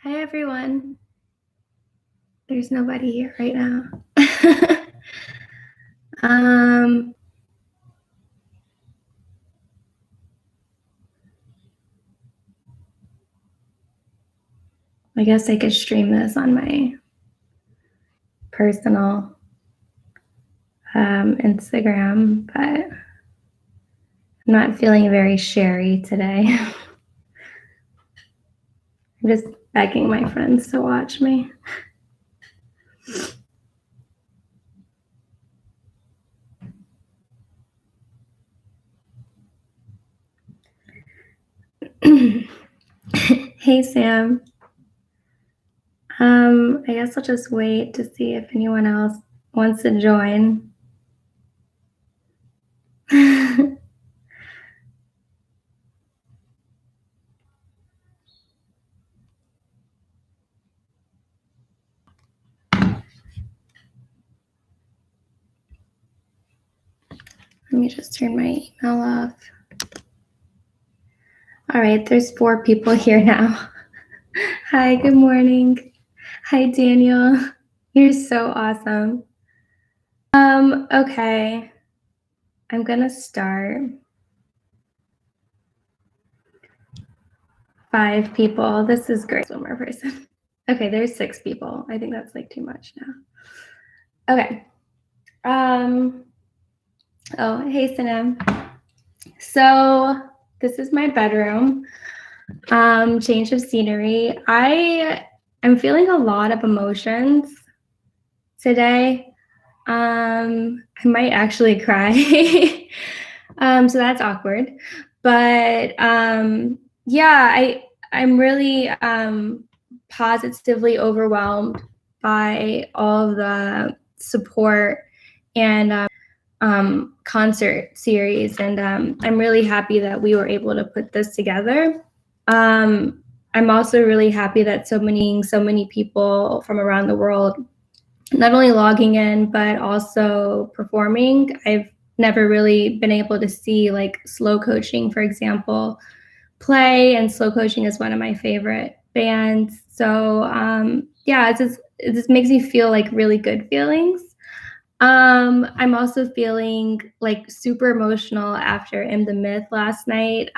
Hi, everyone. There's nobody here right now. um, I guess I could stream this on my personal Instagram, but I'm not feeling very sherry today. I'm just begging my friends to watch me. Hey, Sam. I guess I'll just wait to see if anyone else wants to join. Let me just turn my email off. All right, there's 4 people here now. Hi, good morning. Hi, Daniel. You're so awesome. Okay. I'm gonna start. 5 people. This is great. One more person. Okay, there's 6 people. I think that's like too much now. Okay. Oh, hey, Sinem. So this is my bedroom. Change of scenery. I am feeling a lot of emotions today. I might actually cry. So that's awkward. But yeah, I'm really positively overwhelmed by all of the support and concert series, and I'm really happy that we were able to put this together. I'm also really happy that so many people from around the world not only logging in but also performing. I've never really been able to see like Slow Coaching, for example, play, and Slow Coaching is one of my favorite bands. So yeah, it just makes me feel like really good feelings. I'm also feeling like super emotional after M the Myth last night.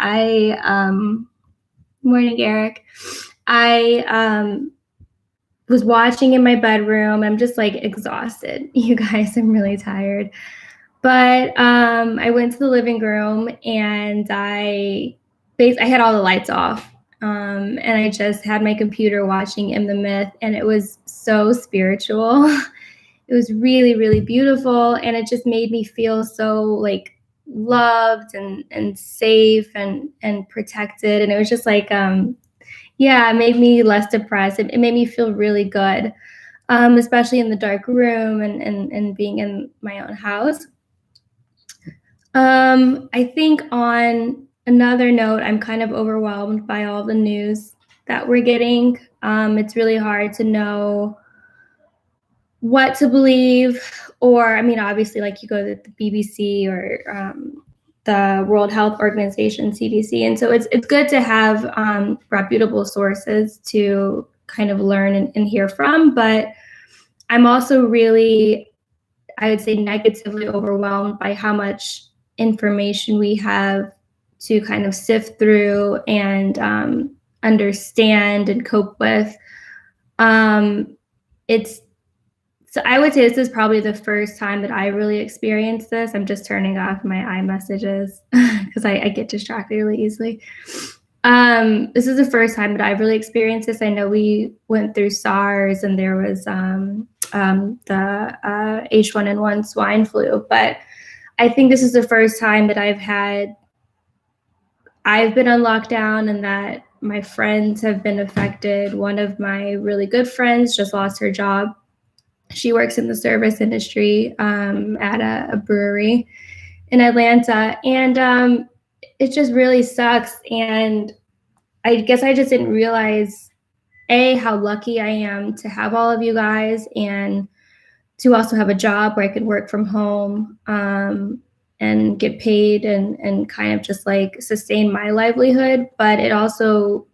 Morning, Eric. I was watching in my bedroom. I'm just like exhausted. You guys, I'm really tired. But I went to the living room and I had all the lights off. And I just had my computer watching In the Myth, and it was so spiritual. It was really, really beautiful, and it just made me feel so like loved and safe and protected. And it was just like yeah, it made me less depressed. It made me feel really good, especially in the dark room and being in my own house. I think on another note, I'm kind of overwhelmed by all the news that we're getting. It's really hard to know what to believe, or I mean, obviously, like you go to the BBC or the World Health Organization, CDC, and so it's good to have reputable sources to kind of learn and hear from. But I'm also really, I would say, negatively overwhelmed by how much information we have to kind of sift through and understand and cope with. It's So I would say this is probably the first time that I really experienced this. I'm just turning off my iMessages because I get distracted really easily. This is the first time that I've really experienced this. I know we went through SARS and there was the H1N1 swine flu, but I think this is the first time that I've been on lockdown and that my friends have been affected. One of my really good friends just lost her job. She works in the service industry at a brewery in Atlanta, and it just really sucks. And I guess I just didn't realize, A, how lucky I am to have all of you guys, and to also have a job where I could work from home and get paid and kind of just like sustain my livelihood. But it also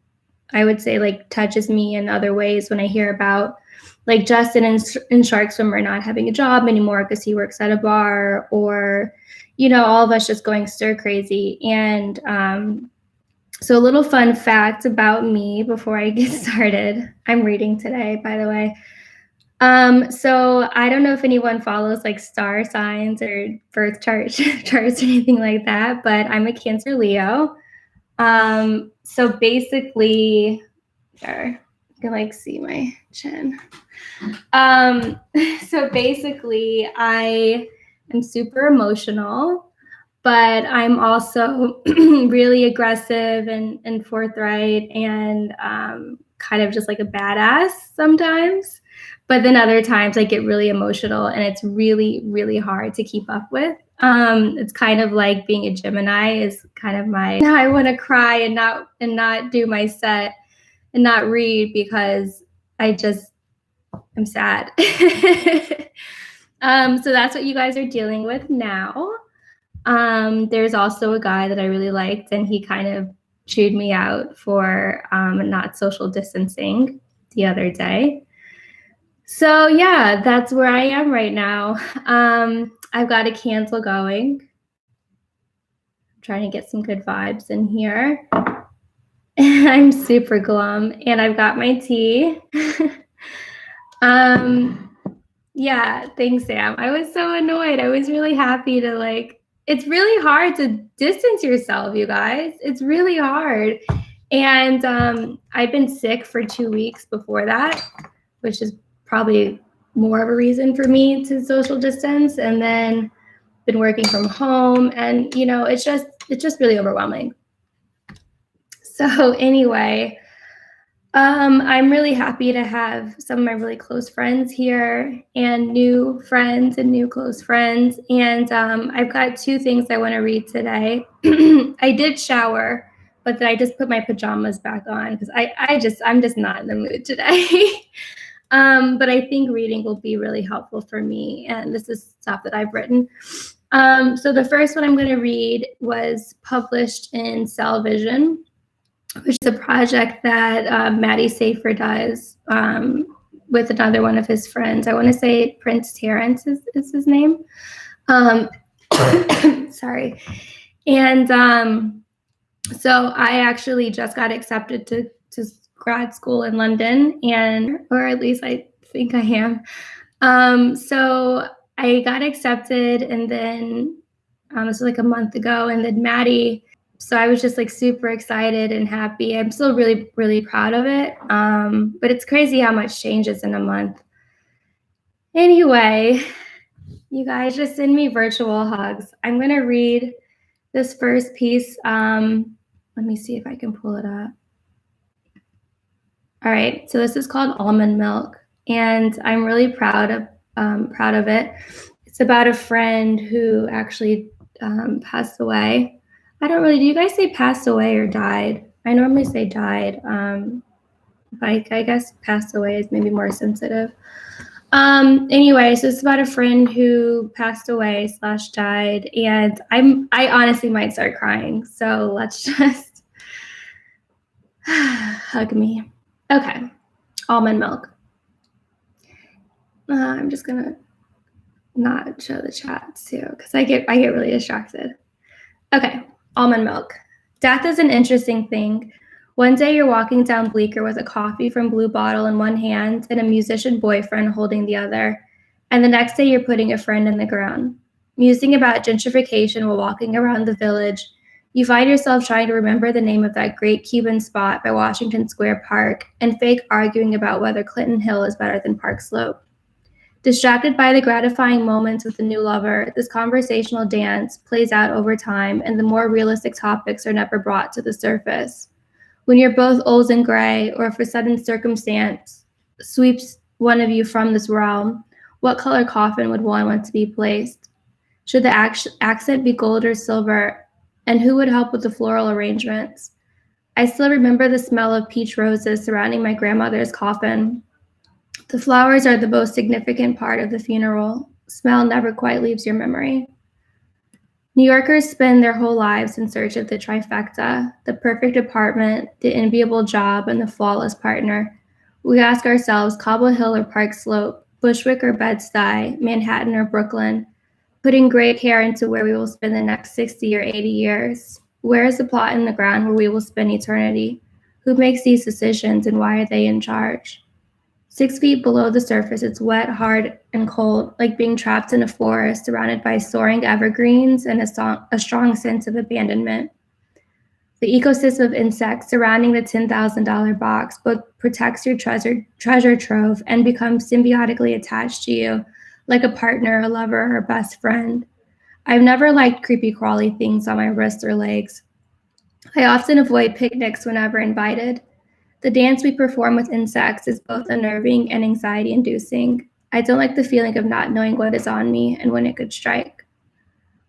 I would say like touches me in other ways when I hear about like Justin in Shark Swimmer not having a job anymore because he works at a bar, or, you know, all of us just going stir crazy. And so a little fun fact about me before I get started. I'm reading today, by the way. So I don't know if anyone follows like star signs or birth charts or anything like that, but I'm a Cancer Leo. So basically, there, you can like see my chin. So basically, I am super emotional, but I'm also really aggressive and forthright and kind of just like a badass sometimes. But then other times I get really emotional and it's really, really hard to keep up with. It's kind of like being a Gemini is kind of my, now I want to cry and not do my set and not read because I'm sad. So that's what you guys are dealing with now. There's also a guy that I really liked and he kind of chewed me out for not social distancing the other day. So yeah, that's where I am right now. I've got a candle going. I'm trying to get some good vibes in here. I'm super glum and I've got my tea. Yeah, thanks, Sam. I was so annoyed. I was really happy to like, it's really hard to distance yourself, you guys. It's really hard. And I've been sick for 2 weeks before that, which is probably more of a reason for me to social distance. And then been working from home and, you know, it's just really overwhelming. So anyway, I'm really happy to have some of my really close friends here and new friends and new close friends. And I've got 2 things I want to read today. I did shower, but then I just put my pajamas back on because I'm just not in the mood today. But I think reading will be really helpful for me. And this is stuff that I've written. So the first one I'm going to read was published in Cell Vision, which is a project that Maddie Safer does with another one of his friends. I want to say Prince Terrence is his name. Sorry. And so I actually just got accepted to grad school in London, or at least I think I am. So I got accepted, and then this was like a month ago, and then Maddie. So I was just like super excited and happy. I'm still really, really proud of it. But it's crazy how much changes in a month. Anyway, you guys just send me virtual hugs. I'm going to read this first piece. Let me see if I can pull it up. All right. So this is called Almond Milk, and I'm really proud of it. It's about a friend who actually passed away. Do you guys say passed away or died? I normally say died, but I guess passed away is maybe more sensitive. Anyway, so it's about a friend who passed away / died, and I honestly might start crying. So let's just hug me. Okay, almond milk. I'm just gonna not show the chat too, because I get really distracted. Okay. Almond milk. Death is an interesting thing. One day you're walking down Bleecker with a coffee from Blue Bottle in one hand and a musician boyfriend holding the other. And the next day you're putting a friend in the ground. Musing about gentrification while walking around the village, you find yourself trying to remember the name of that great Cuban spot by Washington Square Park and fake arguing about whether Clinton Hill is better than Park Slope. Distracted by the gratifying moments with the new lover, this conversational dance plays out over time, and the more realistic topics are never brought to the surface. When you're both old and gray, or if a sudden circumstance sweeps one of you from this realm, what color coffin would one want to be placed? Should the accent be gold or silver? And who would help with the floral arrangements? I still remember the smell of peach roses surrounding my grandmother's coffin. The flowers are the most significant part of the funeral. Smell never quite leaves your memory. New Yorkers spend their whole lives in search of the trifecta, the perfect apartment, the enviable job, and the flawless partner. We ask ourselves Cobble Hill or Park Slope, Bushwick or Bed-Stuy, Manhattan or Brooklyn, putting gray hair into where we will spend the next 60 or 80 years. Where is the plot in the ground where we will spend eternity? Who makes these decisions and why are they in charge? 6 feet below the surface, it's wet, hard, and cold, like being trapped in a forest surrounded by soaring evergreens and a strong sense of abandonment. The ecosystem of insects surrounding the $10,000 box both protects your treasure trove and becomes symbiotically attached to you, like a partner, a lover, or a best friend. I've never liked creepy crawly things on my wrists or legs. I often avoid picnics whenever invited. The dance we perform with insects is both unnerving and anxiety-inducing. I don't like the feeling of not knowing what is on me and when it could strike.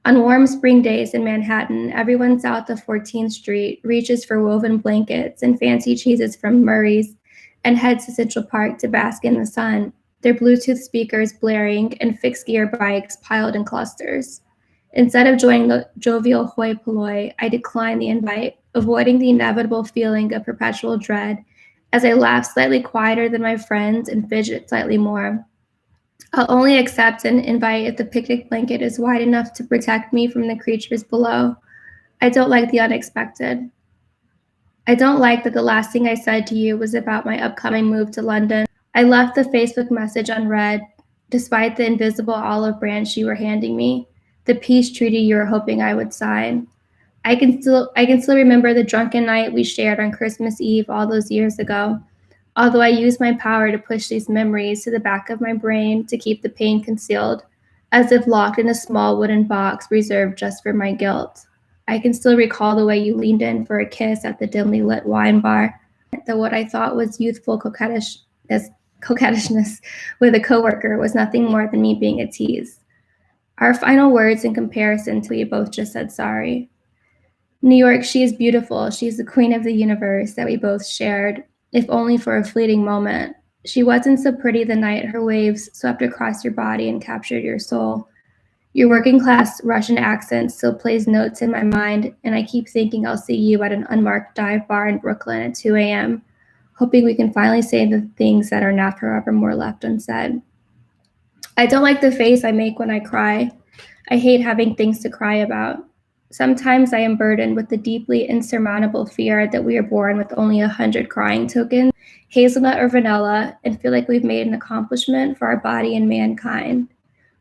On warm spring days in Manhattan, everyone south of 14th Street reaches for woven blankets and fancy cheeses from Murray's and heads to Central Park to bask in the sun, their Bluetooth speakers blaring and fixed gear bikes piled in clusters. Instead of joining the jovial hoi polloi, I decline the invite, avoiding the inevitable feeling of perpetual dread as I laugh slightly quieter than my friends and fidget slightly more. I'll only accept an invite if the picnic blanket is wide enough to protect me from the creatures below. I don't like the unexpected. I don't like that the last thing I said to you was about my upcoming move to London. I left the Facebook message unread, despite the invisible olive branch you were handing me, the peace treaty you were hoping I would sign. I can still remember the drunken night we shared on Christmas Eve all those years ago, although I use my power to push these memories to the back of my brain to keep the pain concealed, as if locked in a small wooden box reserved just for my guilt. I can still recall the way you leaned in for a kiss at the dimly lit wine bar, though what I thought was youthful coquettishness with a coworker was nothing more than me being a tease. Our final words in comparison to we both just said sorry. New York, she is beautiful. She is the queen of the universe that we both shared, if only for a fleeting moment. She wasn't so pretty the night her waves swept across your body and captured your soul. Your working class Russian accent still plays notes in my mind, and I keep thinking I'll see you at an unmarked dive bar in Brooklyn at 2 a.m., hoping we can finally say the things that are not forevermore left unsaid. I don't like the face I make when I cry. I hate having things to cry about. Sometimes I am burdened with the deeply insurmountable fear that we are born with only 100 crying tokens, hazelnut or vanilla, and feel like we've made an accomplishment for our body and mankind.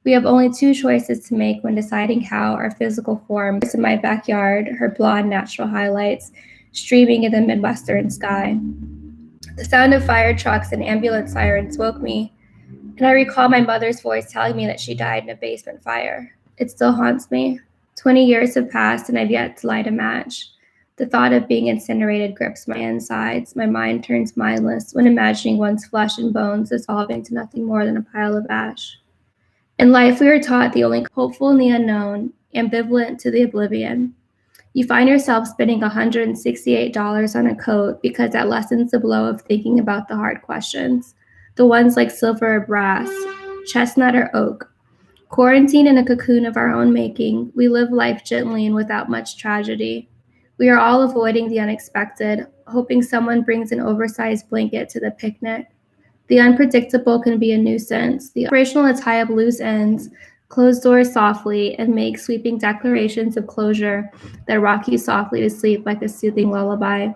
We have only 2 choices to make when deciding how our physical form is in my backyard, her blonde natural highlights streaming in the Midwestern sky. The sound of fire trucks and ambulance sirens woke me, and I recall my mother's voice telling me that she died in a basement fire. It still haunts me. 20 years have passed and I've yet to light a match. The thought of being incinerated grips my insides. My mind turns mindless when imagining one's flesh and bones dissolving to nothing more than a pile of ash. In life, we are taught the only hopeful in the unknown, ambivalent to the oblivion. You find yourself spending $168 on a coat because that lessens the blow of thinking about the hard questions, the ones like silver or brass, chestnut or oak. Quarantined in a cocoon of our own making, we live life gently and without much tragedy. We are all avoiding the unexpected, hoping someone brings an oversized blanket to the picnic. The unpredictable can be a nuisance. The operational to tie up loose ends, close doors softly, and make sweeping declarations of closure that rock you softly to sleep like a soothing lullaby.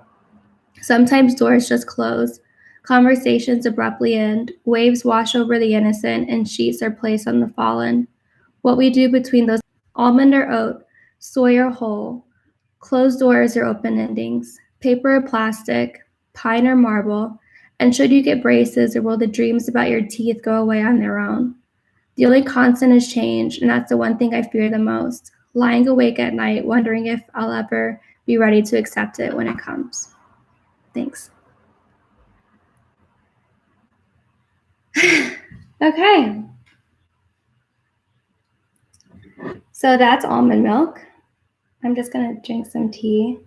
Sometimes doors just close. Conversations abruptly end, waves wash over the innocent, and sheets are placed on the fallen. What we do between those almond or oat, soy or whole, closed doors or open endings, paper or plastic, pine or marble, and should you get braces or will the dreams about your teeth go away on their own? The only constant is change, and that's the one thing I fear the most, lying awake at night wondering if I'll ever be ready to accept it when it comes. Thanks. Okay. So that's almond milk. I'm just going to drink some tea.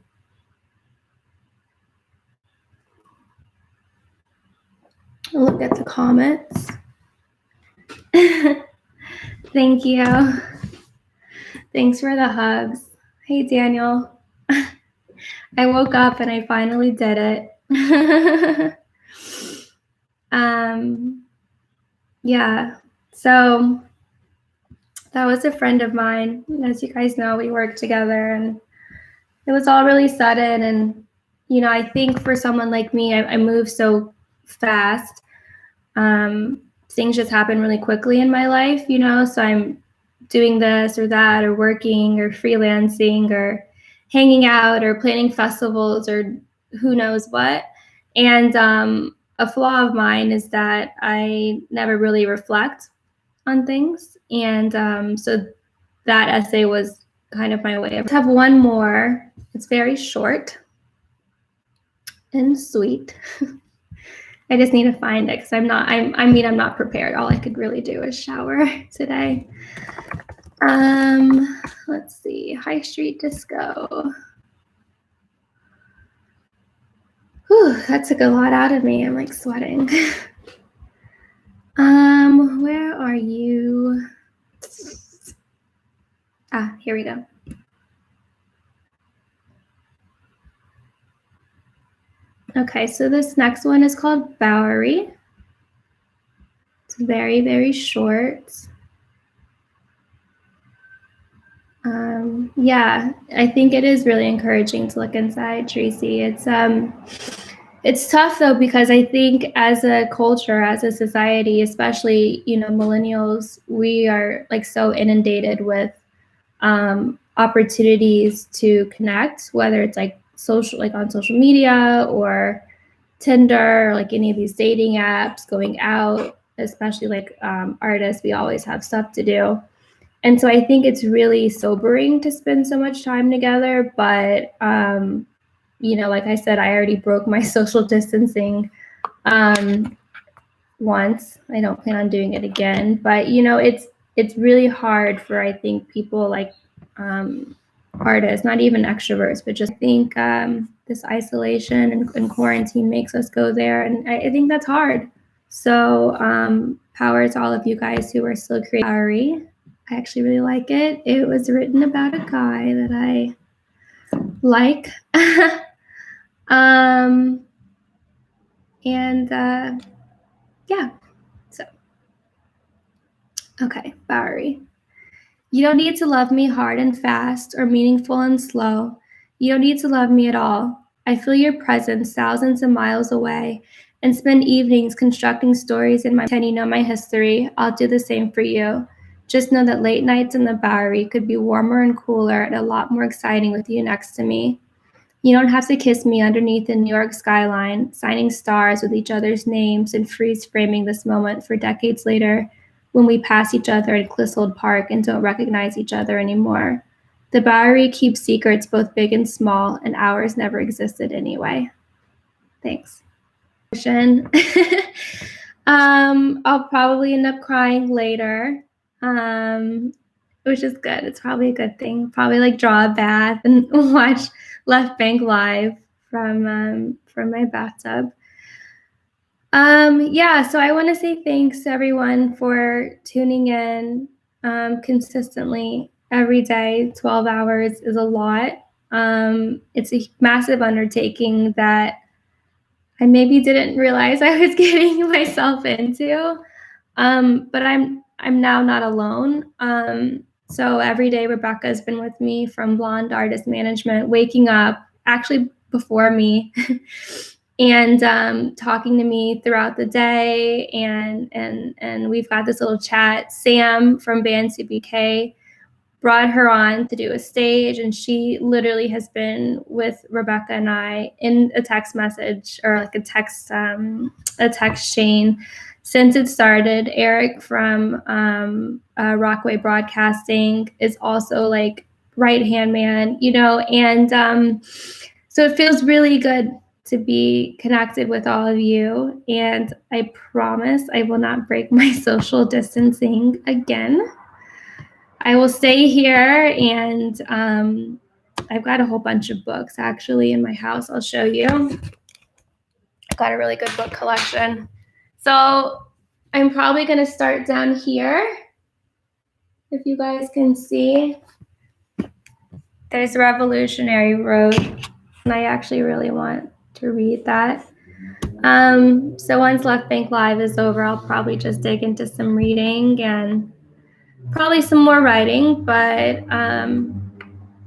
Look at the comments. Thank you. Thanks for the hugs. Hey, Daniel. I woke up and I finally did it. Yeah, so that was a friend of mine. As you guys know, we worked together and it was all really sudden. And, you know, I think for someone like me, I move so fast. Things just happen really quickly in my life, you know, so I'm doing this or that or working or freelancing or hanging out or planning festivals or who knows what. And a flaw of mine is that I never really reflect on things. And so that essay was kind of my way. I have one more. It's very short and sweet. I just need to find it because I'm not prepared. All I could really do is shower today. Let's see. High Street Disco. Whew, that took a lot out of me. I'm like sweating. Where are you? Here we go. Okay, so this next one is called Bowery. It's very, very short. Yeah, I think it is really encouraging to look inside, Tracy. It's tough though, because I think as a culture, as a society, especially, you know, millennials, we are like so inundated with opportunities to connect, whether it's like on social media or Tinder, or like any of these dating apps, going out, especially like artists, we always have stuff to do. And so I think it's really sobering to spend so much time together. But, you know, like I said, I already broke my social distancing once. I don't plan on doing it again. But, you know, it's really hard for, I think, people like artists, not even extroverts, but just think this isolation and quarantine makes us go there. And I think that's hard. So power to all of you guys who are still creating. I actually really like it. It was written about a guy that I like. Yeah, so, okay, Bowery. You don't need to love me hard and fast or meaningful and slow. You don't need to love me at all. I feel your presence thousands of miles away and spend evenings constructing stories in my pretend you know my history. I'll do the same for you. Just know that late nights in the Bowery could be warmer and cooler and a lot more exciting with you next to me. You don't have to kiss me underneath the New York skyline, signing stars with each other's names and freeze framing this moment for decades later when we pass each other at Clissold Park and don't recognize each other anymore. The Bowery keeps secrets both big and small, and ours never existed anyway. Thanks. I'll probably end up crying later, which is good. It's probably a good thing. Probably like draw a bath and watch Left Bank Live from my bathtub. Yeah, so I want to say thanks to everyone for tuning in consistently every day. 12 hours is a lot. It's a massive undertaking that I maybe didn't realize I was getting myself into. But I'm now not alone. So every day Rebecca's been with me from Blonde Artist Management, waking up actually before me and talking to me throughout the day. And we've got this little chat. Sam from Band CBK brought her on to do a stage, and she literally has been with Rebecca and I in a text message or like a text chain since it started. Eric from Rockaway Broadcasting is also like right-hand man, you know, and so it feels really good to be connected with all of you. And I promise I will not break my social distancing again. I will stay here, and I've got a whole bunch of books actually in my house. I'll show you. I've got a really good book collection. So I'm probably going to start down here, if you guys can see. There's Revolutionary Road, and I actually really want to read that. So once Left Bank Live is over, I'll probably just dig into some reading and probably some more writing. But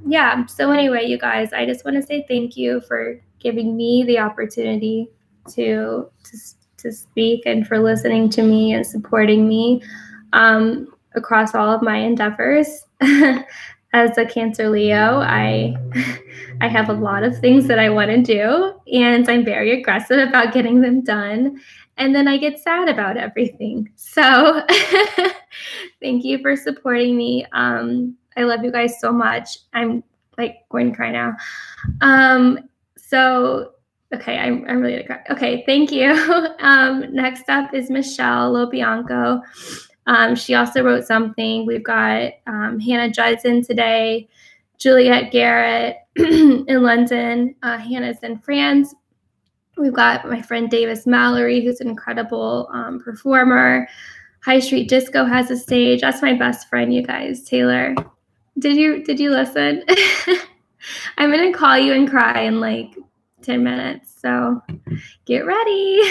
yeah, so anyway, you guys, I just want to say thank you for giving me the opportunity to speak and for listening to me and supporting me across all of my endeavors. As a Cancer Leo, I have a lot of things that I want to do, and I'm very aggressive about getting them done. And then I get sad about everything. So thank you for supporting me. I love you guys so much. I'm like going to cry now. So, okay, I'm really gonna cry. Okay, thank you. Next up is Michelle Lobianco. She also wrote something. We've got Hannah Judson today, Juliet Garrett in London. Hannah's in France. We've got my friend Davis Mallory, who's an incredible performer. High Street Disco has a stage. That's my best friend, you guys. Taylor, did you listen? I'm gonna call you and cry in like 10 minutes, so get ready.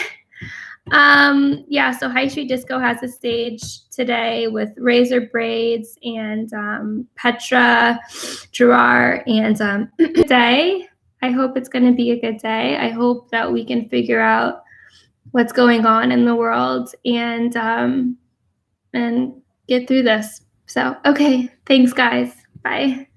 Yeah, so High Street Disco has a stage today with Razor Braids and Petra, Gerard, and day. I hope it's going to be a good day. I hope that we can figure out what's going on in the world and get through this. So, okay, thanks guys. Bye.